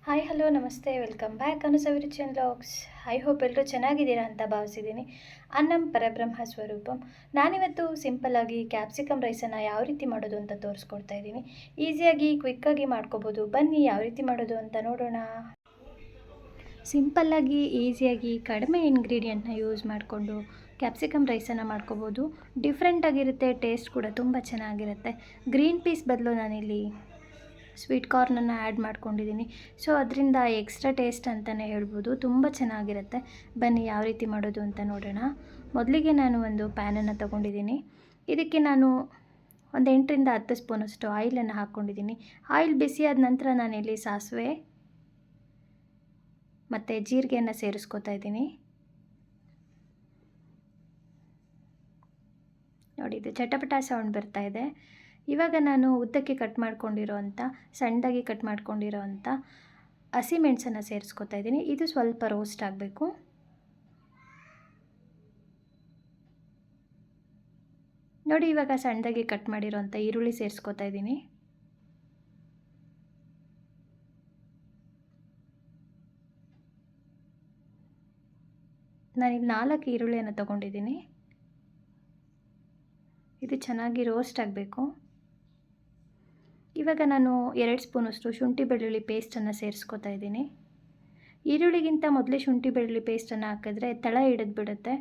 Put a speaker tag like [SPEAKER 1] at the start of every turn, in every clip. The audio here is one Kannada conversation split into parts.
[SPEAKER 1] ಹಾಯ್ ಹಲೋ ನಮಸ್ತೆ ವೆಲ್ಕಮ್ ಬ್ಯಾಕ್ ಅನುಸವಿರುಚಿಯನ್ ವ್ಲಾಗ್ಸ್. ಐ ಹೋಪ್ ಎಲ್ಲರೂ ಚೆನ್ನಾಗಿದ್ದೀರಾ ಅಂತ ಭಾವಿಸಿದ್ದೀನಿ. ಅನ್ನಂ ಪರಬ್ರಹ್ಮ ಸ್ವರೂಪಂ. ನಾನಿವತ್ತು ಸಿಂಪಲ್ಲಾಗಿ ಕ್ಯಾಪ್ಸಿಕಮ್ ರೈಸನ್ನು ಯಾವ ರೀತಿ ಮಾಡೋದು ಅಂತ ತೋರಿಸ್ಕೊಡ್ತಾ ಇದ್ದೀನಿ. ಈಸಿಯಾಗಿ ಕ್ವಿಕ್ಕಾಗಿ ಮಾಡ್ಕೋಬೋದು. ಬನ್ನಿ ಯಾವ ರೀತಿ ಮಾಡೋದು ಅಂತ ನೋಡೋಣ. ಸಿಂಪಲ್ಲಾಗಿ ಈಸಿಯಾಗಿ ಕಡಿಮೆ ಇಂಗ್ರೀಡಿಯೆಂಟ್ನ ಯೂಸ್ ಮಾಡಿಕೊಂಡು ಕ್ಯಾಪ್ಸಿಕಮ್ ರೈಸನ್ನು ಮಾಡ್ಕೋಬೋದು. ಡಿಫ್ರೆಂಟಾಗಿರುತ್ತೆ, ಟೇಸ್ಟ್ ಕೂಡ ತುಂಬ ಚೆನ್ನಾಗಿರುತ್ತೆ. ಗ್ರೀನ್ ಪೀಸ್ ಬದಲು ನಾನಿಲ್ಲಿ ಸ್ವೀಟ್ ಕಾರ್ನನ್ನು ಆ್ಯಡ್ ಮಾಡ್ಕೊಂಡಿದ್ದೀನಿ. ಸೊ ಅದರಿಂದ ಎಕ್ಸ್ಟ್ರಾ ಟೇಸ್ಟ್ ಅಂತಲೇ ಹೇಳ್ಬೋದು, ತುಂಬ ಚೆನ್ನಾಗಿರುತ್ತೆ. ಬನ್ನಿ ಯಾವ ರೀತಿ ಮಾಡೋದು ಅಂತ ನೋಡೋಣ. ಮೊದಲಿಗೆ ನಾನು ಒಂದು ಪ್ಯಾನನ್ನು ತೊಗೊಂಡಿದ್ದೀನಿ. ಇದಕ್ಕೆ ನಾನು ಒಂದು 8ರಿಂದ 10 ಸ್ಪೂನಷ್ಟು ಆಯಿಲನ್ನು ಹಾಕ್ಕೊಂಡಿದ್ದೀನಿ. ಆಯಿಲ್ ಬಿಸಿಯಾದ ನಂತರ ನಾನಿಲ್ಲಿ ಸಾಸಿವೆ ಮತ್ತು ಜೀರಿಗೆಯನ್ನು ಸೇರಿಸ್ಕೊತಾ ಇದ್ದೀನಿ. ನೋಡಿ, ಇದು ಚಟಪಟ ಸೌಂಡ್ ಬರ್ತಾ ಇದೆ. ಇವಾಗ ನಾನು ಉದ್ದಕ್ಕೆ ಕಟ್ ಸಣ್ಣದಾಗಿ ಕಟ್ ಮಾಡ್ಕೊಂಡಿರೋ ಅಂಥ ಹಸಿಮೆಣಸನ್ನು ಸೇರಿಸ್ಕೊತಾ ಇದ್ದೀನಿ. ಇದು ಸ್ವಲ್ಪ ರೋಸ್ಟ್ ಆಗಬೇಕು. ನೋಡಿ, ಇವಾಗ ಸಣ್ಣದಾಗಿ ಕಟ್ ಮಾಡಿರೋ ಅಂಥ ಈರುಳ್ಳಿ ಸೇರಿಸ್ಕೊತಾ ಇದ್ದೀನಿ. ನಾನೀಗ 4 ಈರುಳ್ಳಿಯನ್ನು ತೊಗೊಂಡಿದ್ದೀನಿ. ಇದು ಚೆನ್ನಾಗಿ ರೋಸ್ಟ್ ಆಗಬೇಕು. ಇವಾಗ ನಾನು 2 ಸ್ಪೂನಷ್ಟು ಶುಂಠಿ ಬೆಳ್ಳುಳ್ಳಿ ಪೇಸ್ಟನ್ನು ಸೇರಿಸ್ಕೊತಾ ಇದ್ದೀನಿ. ಈರುಳ್ಳಿಗಿಂತ ಮೊದಲೇ ಶುಂಠಿ ಬೆಳ್ಳುಳ್ಳಿ ಪೇಸ್ಟನ್ನು ಹಾಕಿದ್ರೆ ತಳ ಹಿಡಿದ್ಬಿಡುತ್ತೆ.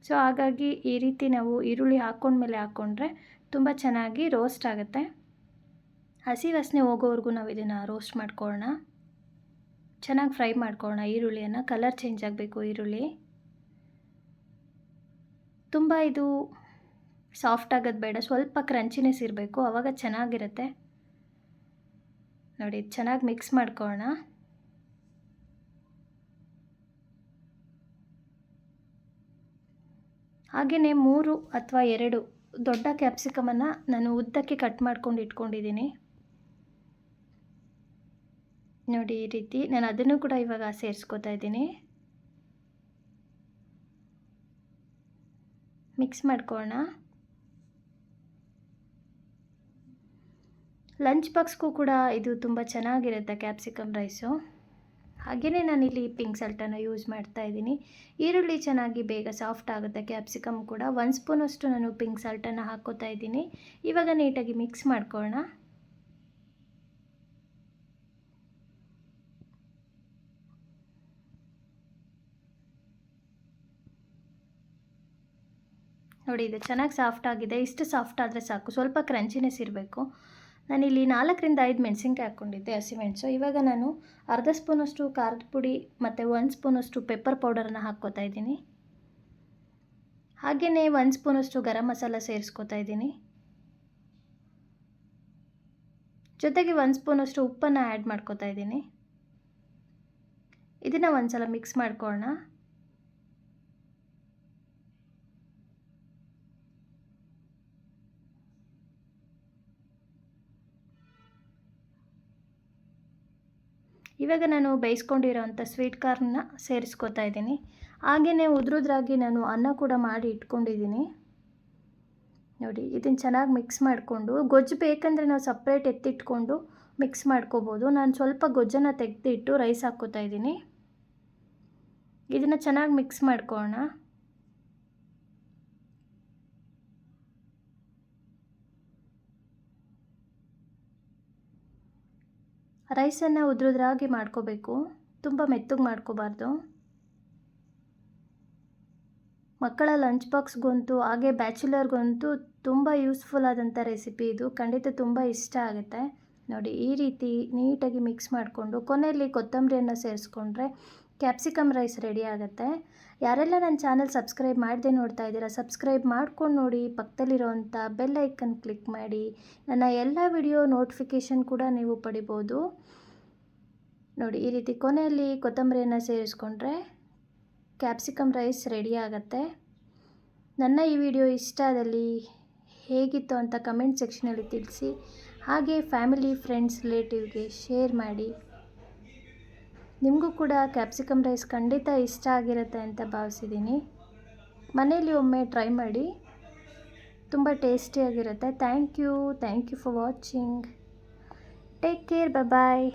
[SPEAKER 1] ಸೊ ಹಾಗಾಗಿ ಈ ರೀತಿ ನಾವು ಈರುಳ್ಳಿ ಹಾಕ್ಕೊಂಡ್ರೆ ತುಂಬ ಚೆನ್ನಾಗಿ ರೋಸ್ಟ್ ಆಗುತ್ತೆ. ಹಸಿ ವಾಸನೆ ಹೋಗೋವರೆಗೂ ನಾವು ಇದನ್ನು ರೋಸ್ಟ್ ಮಾಡ್ಕೊಳ್ಳೋಣ. ಚೆನ್ನಾಗಿ ಫ್ರೈ ಮಾಡ್ಕೊಳ್ಳೋಣ ಈರುಳ್ಳಿಯನ್ನು. ಕಲರ್ ಚೇಂಜ್ ಆಗಬೇಕು ಈರುಳ್ಳಿ. ತುಂಬ ಇದು ಸಾಫ್ಟ್ ಆಗೋದು ಬೇಡ, ಸ್ವಲ್ಪ ಕ್ರಂಚಿನೆಸ್ ಇರಬೇಕು, ಆವಾಗ ಚೆನ್ನಾಗಿರುತ್ತೆ. ನೋಡಿ, ಚೆನ್ನಾಗಿ ಮಿಕ್ಸ್ ಮಾಡ್ಕೊಳ್ಳೋಣ. ಹಾಗೆಯೇ 3 ಅಥವಾ 2 ದೊಡ್ಡ ಕ್ಯಾಪ್ಸಿಕಮನ್ನು ನಾನು ಉದ್ದಕ್ಕೆ ಕಟ್ ಮಾಡ್ಕೊಂಡು ಇಟ್ಕೊಂಡಿದ್ದೀನಿ. ನೋಡಿ, ಈ ರೀತಿ ನಾನು ಅದನ್ನು ಕೂಡ ಇವಾಗ ಸೇರಿಸ್ಕೊತಾ ಇದ್ದೀನಿ. ಮಿಕ್ಸ್ ಮಾಡ್ಕೊಳ್ಳೋಣ. ಲಂಚ್ ಬಾಕ್ಸ್ಗೂ ಕೂಡ ಇದು ತುಂಬ ಚೆನ್ನಾಗಿರುತ್ತೆ ಕ್ಯಾಪ್ಸಿಕಮ್ ರೈಸು. ಹಾಗೆಯೇ ನಾನಿಲ್ಲಿ ಪಿಂಕ್ ಸಾಲ್ಟನ್ನು ಯೂಸ್ ಮಾಡ್ತಾ ಇದ್ದೀನಿ. ಈರುಳ್ಳಿ ಚೆನ್ನಾಗಿ ಬೇಗ ಸಾಫ್ಟ್ ಆಗುತ್ತೆ, ಕ್ಯಾಪ್ಸಿಕಮ್ ಕೂಡ. 1 ಸ್ಪೂನಷ್ಟು ನಾನು ಪಿಂಕ್ ಸಾಲ್ಟನ್ನು ಹಾಕ್ಕೋತಾ ಇದ್ದೀನಿ. ಇವಾಗ ನೀಟಾಗಿ ಮಿಕ್ಸ್ ಮಾಡ್ಕೊಳ್ಳೋಣ. ನೋಡಿ, ಇದು ಚೆನ್ನಾಗಿ ಸಾಫ್ಟ್ ಆಗಿದೆ. ಇಷ್ಟು ಸಾಫ್ಟ್ ಆದರೆ ಸಾಕು, ಸ್ವಲ್ಪ ಕ್ರಂಚಿನೆಸ್ ಇರಬೇಕು. ನಾನಿಲ್ಲಿ 4ರಿಂದ 5 ಮೆಣಸಿನ್ಕಾಯಿ ಹಾಕ್ಕೊಂಡಿದ್ದೆ, ಹಸಿಮೆಣಸು. ಇವಾಗ ನಾನು ಅರ್ಧ ಸ್ಪೂನಷ್ಟು ಖಾರದ ಪುಡಿ ಮತ್ತು 1 ಸ್ಪೂನಷ್ಟು ಪೆಪ್ಪರ್ ಪೌಡರನ್ನು ಹಾಕ್ಕೋತಾ ಇದ್ದೀನಿ. ಹಾಗೆಯೇ 1 ಸ್ಪೂನಷ್ಟು ಗರಂ ಮಸಾಲ ಸೇರಿಸ್ಕೊತಾ ಇದ್ದೀನಿ. ಜೊತೆಗೆ 1 ಸ್ಪೂನಷ್ಟು ಉಪ್ಪನ್ನು ಆ್ಯಡ್ ಮಾಡ್ಕೋತಾ ಇದ್ದೀನಿ. ಇದನ್ನು ಒಂದು ಸಲ ಮಿಕ್ಸ್ ಮಾಡ್ಕೊಳ್ಳೋಣ. ಇವಾಗ ನಾನು ಬೇಯಿಸ್ಕೊಂಡಿರೋಂಥ ಸ್ವೀಟ್ ಕಾರ್ನ್ನ ಸೇರಿಸ್ಕೊತಾ ಇದ್ದೀನಿ. ಹಾಗೆಯೇ ಉದ್ರಾಗಿ ನಾನು ಅನ್ನ ಕೂಡ ಮಾಡಿ ಇಟ್ಕೊಂಡಿದ್ದೀನಿ. ನೋಡಿ, ಇದನ್ನು ಚೆನ್ನಾಗಿ ಮಿಕ್ಸ್ ಮಾಡಿಕೊಂಡು, ಗೊಜ್ಜು ಬೇಕಂದರೆ ನಾವು ಸಪ್ರೇಟ್ ಎತ್ತಿಟ್ಕೊಂಡು ಮಿಕ್ಸ್ ಮಾಡ್ಕೋಬೋದು. ನಾನು ಸ್ವಲ್ಪ ಗೊಜ್ಜನ್ನು ತೆಗೆದಿಟ್ಟು ರೈಸ್ ಹಾಕ್ಕೋತಾ ಇದ್ದೀನಿ. ಇದನ್ನು ಚೆನ್ನಾಗಿ ಮಿಕ್ಸ್ ಮಾಡ್ಕೊಳ್ಳೋಣ. ರೈಸನ್ನು ಉದ್ರಾಗಿ ಮಾಡ್ಕೋಬೇಕು, ತುಂಬ ಮೆತ್ತಗೆ ಮಾಡ್ಕೋಬಾರ್ದು. ಮಕ್ಕಳ ಲಂಚ್ ಬಾಕ್ಸ್ಗಂತೂ ಹಾಗೆ ಬ್ಯಾಚುಲರ್ಗಂತೂ ತುಂಬ ಯೂಸ್ಫುಲ್ ಆದಂಥ ರೆಸಿಪಿ ಇದು. ಖಂಡಿತ ತುಂಬ ಇಷ್ಟ ಆಗುತ್ತೆ. ನೋಡಿ, ಈ ರೀತಿ ನೀಟಾಗಿ ಮಿಕ್ಸ್ ಮಾಡಿಕೊಂಡು ಕೊನೆಯಲ್ಲಿ ಕೊತ್ತಂಬರಿಯನ್ನು ಸೇರಿಸ್ಕೊಂಡ್ರೆ ಕ್ಯಾಪ್ಸಿಕಮ್ ರೈಸ್ ರೆಡಿ ಆಗುತ್ತೆ. ಯಾರೆಲ್ಲ ನನ್ನ ಚಾನಲ್ ಸಬ್ಸ್ಕ್ರೈಬ್ ಮಾಡದೆ ನೋಡ್ತಾ ಇದ್ದೀರಾ, ಸಬ್ಸ್ಕ್ರೈಬ್ ಮಾಡ್ಕೊಂಡು ನೋಡಿ. ಪಕ್ಕದಲ್ಲಿರೋವಂಥ ಬೆಲ್ ಐಕನ್ ಕ್ಲಿಕ್ ಮಾಡಿ. ನನ್ನ ಎಲ್ಲ ವಿಡಿಯೋ ನೋಟಿಫಿಕೇಷನ್ ಕೂಡ ನೀವು ಪಡಿಬೋದು. ನೋಡಿ, ಈ ರೀತಿ ಕೊನೆಯಲ್ಲಿ ಕೊತ್ತಂಬರಿಯನ್ನು ಸೇರಿಸ್ಕೊಂಡ್ರೆ ಕ್ಯಾಪ್ಸಿಕಮ್ ರೈಸ್ ರೆಡಿ ಆಗುತ್ತೆ. ನನ್ನ ಈ ವಿಡಿಯೋ ಇಷ್ಟ ಆದಲ್ಲಿ ಹೇಗಿತ್ತು ಅಂತ ಕಮೆಂಟ್ ಸೆಕ್ಷನಲ್ಲಿ ತಿಳಿಸಿ. ಹಾಗೆ ಫ್ಯಾಮಿಲಿ, ಫ್ರೆಂಡ್ಸ್, ರಿಲೇಟಿವ್ಗೆ ಶೇರ್ ಮಾಡಿ. ನಿಮಗೂ ಕೂಡ ಕ್ಯಾಪ್ಸಿಕಮ್ ರೈಸ್ ಖಂಡಿತ ಇಷ್ಟ ಆಗಿರುತ್ತೆ ಅಂತ ಭಾವಿಸಿದ್ದೀನಿ. ಮನೇಲಿ ಒಮ್ಮೆ ಟ್ರೈ ಮಾಡಿ, ತುಂಬ ಟೇಸ್ಟಿಯಾಗಿರುತ್ತೆ. Thank you for watching. Take care, bye.